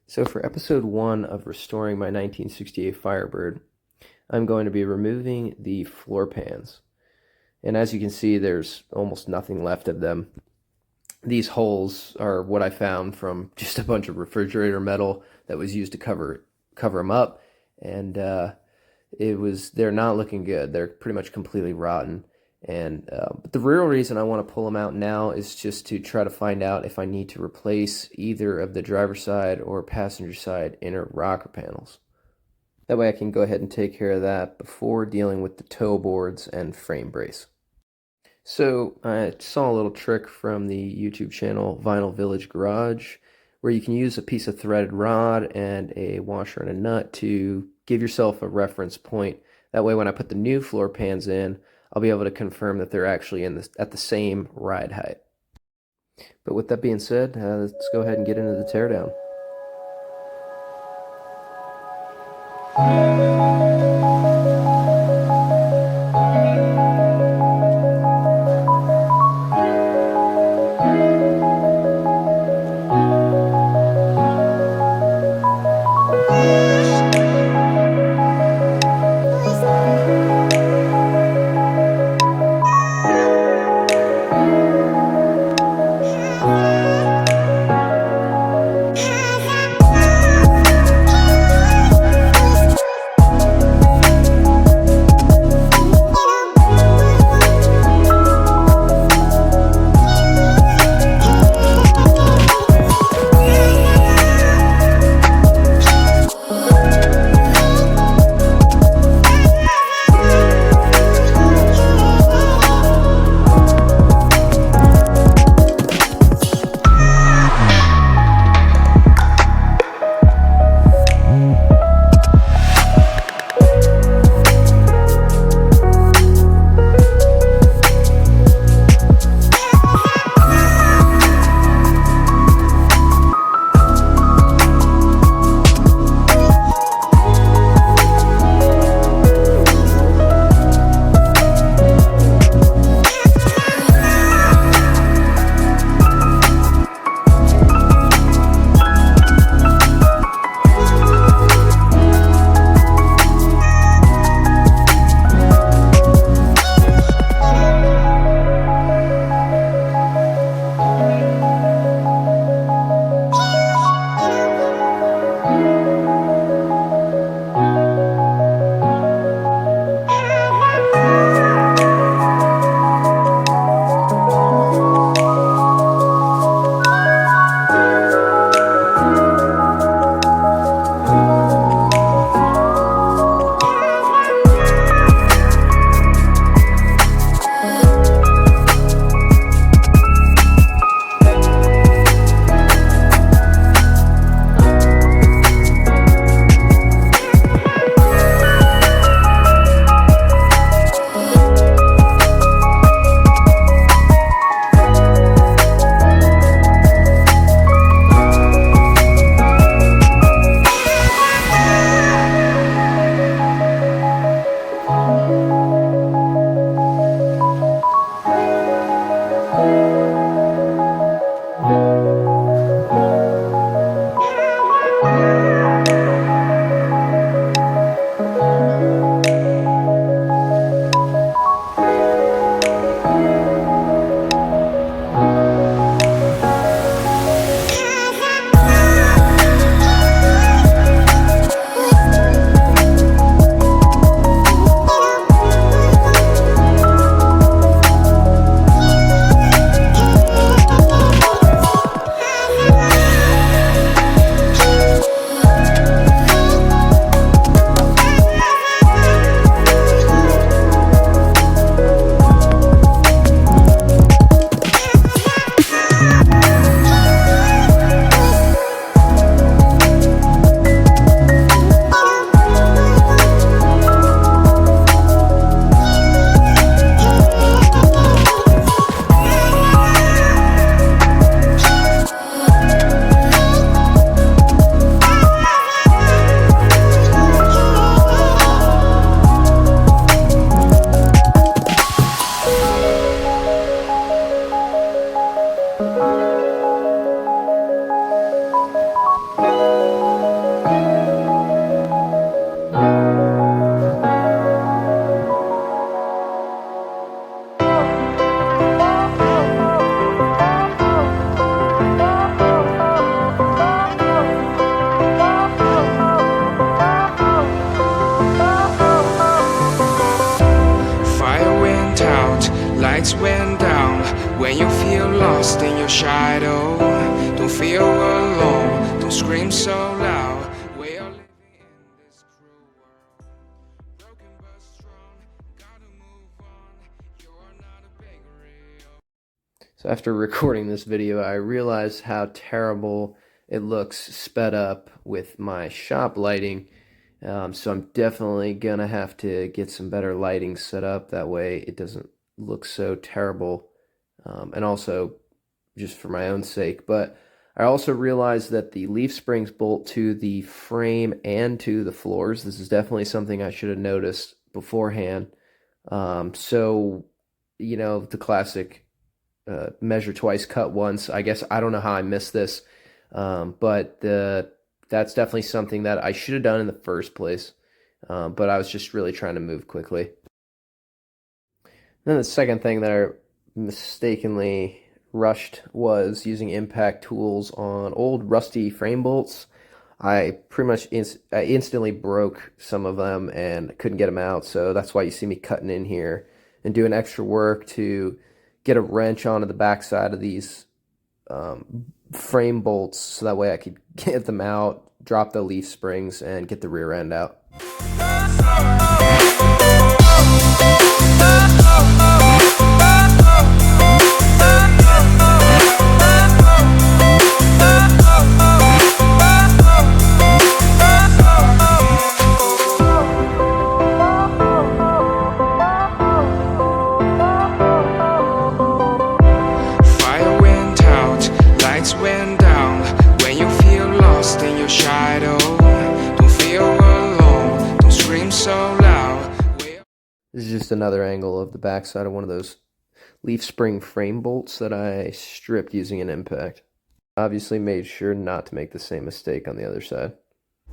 So for episode 1 of restoring my 1968 Firebird, I'm going to be removing the floor pans. And as you can see, there's almost nothing left of them. These holes are what I found from just a bunch of refrigerator metal that was used to cover them up. And they're not looking good. They're pretty much completely rotten. But the real reason I want to pull them out now is just to try to find out if I need to replace either of the driver's side or passenger side inner rocker panels. That way I can go ahead and take care of that before dealing with the toe boards and frame brace. So I saw a little trick from the YouTube channel Vinyl Village Garage where you can use a piece of threaded rod and a washer and a nut to give yourself a reference point. That way when I put the new floor pans in, I'll be able to confirm that they're actually at the same ride height. But with that being said, let's go ahead and get into the teardown. scream so loud. We are living in this cruel world, broken but strong, gotta move on. You're not a bakery. So after recording this video, I realized how terrible it looks sped up with my shop lighting. So I'm definitely gonna have to get some better lighting set up. That way it doesn't look so terrible. And also just for my own sake. But I also realized that the leaf springs bolt to the frame and to the floors. This is definitely something I should have noticed beforehand. So, you know, the classic measure twice, cut once. I guess I don't know how I missed this, but that's definitely something that I should have done in the first place. But I was just really trying to move quickly. Then the second thing that I mistakenly rushed was using impact tools on old rusty frame bolts. I pretty much I instantly broke some of them and couldn't get them out, so that's why you see me cutting in here and doing extra work to get a wrench onto the backside of these frame bolts so that way I could get them out, drop the leaf springs, and get the rear end out. Went down when you feel lost in your shadow. Don't feel alone, don't scream so loud. This is just another angle of the backside of one of those leaf spring frame bolts that I stripped using an impact. Obviously made sure not to make the same mistake on the other side.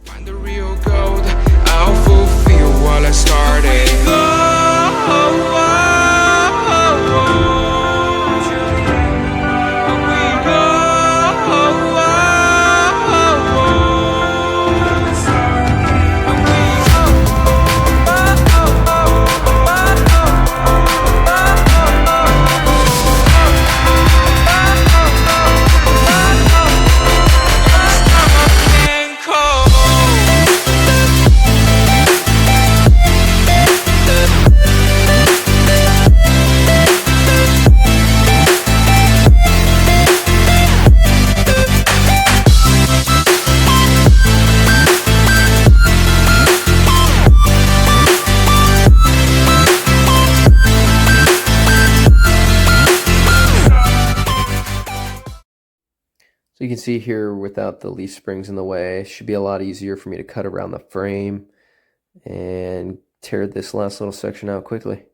Find the real gold, I'll fulfill what I started. So you can see here without the leaf springs in the way, it should be a lot easier for me to cut around the frame and tear this last little section out quickly.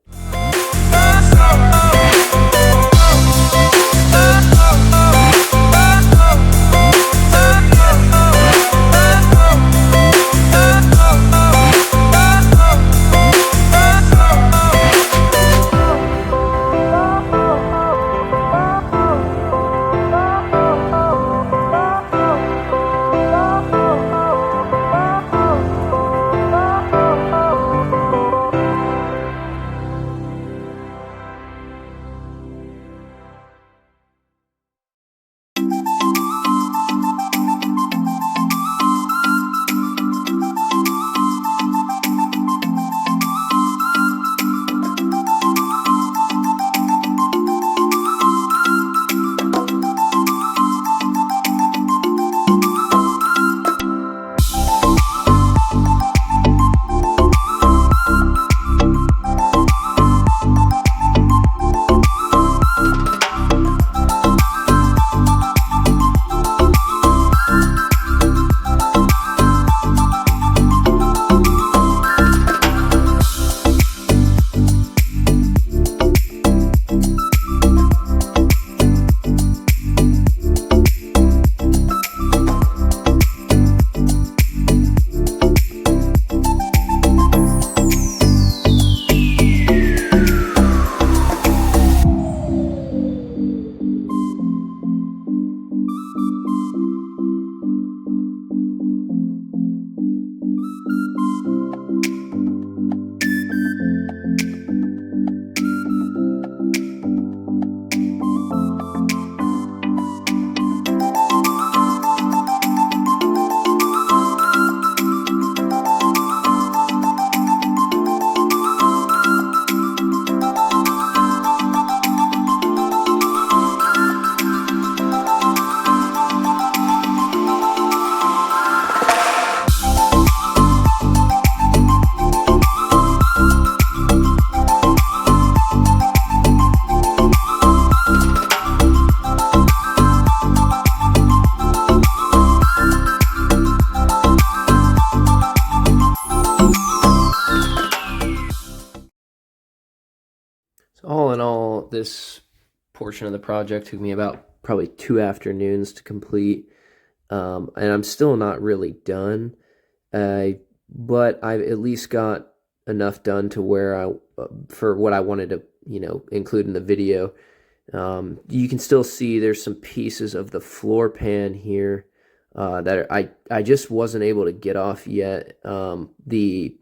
this portion of the project took me about probably 2 afternoons to complete, and I'm still not really done. But I've at least got enough done to where for what I wanted to, include in the video. You can still see there's some pieces of the floor pan here that I just wasn't able to get off yet. The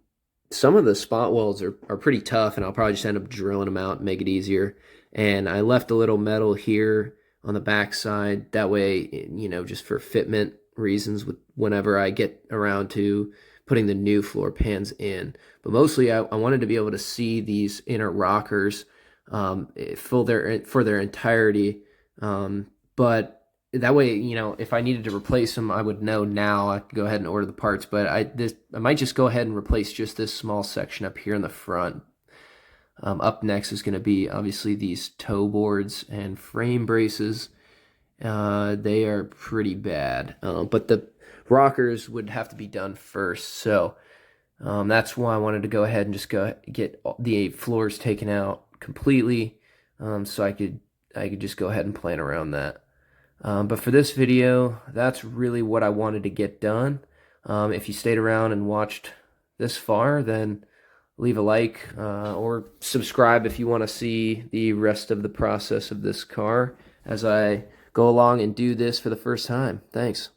Some of the spot welds are pretty tough, and I'll probably just end up drilling them out and make it easier. And I left a little metal here on the back side. That way, just for fitment reasons, whenever I get around to putting the new floor pans in. But mostly, I wanted to be able to see these inner rockers for their entirety. But that way, if I needed to replace them, I would know now. I could go ahead and order the parts. But I might just go ahead and replace just this small section up here in the front. Up next is going to be obviously these toe boards and frame braces. They are pretty bad, but the rockers would have to be done first. So that's why I wanted to go ahead and just get the floors taken out completely, so I could just go ahead and plan around that. But for this video, that's really what I wanted to get done. If you stayed around and watched this far, then leave a like or subscribe if you want to see the rest of the process of this car as I go along and do this for the first time. Thanks.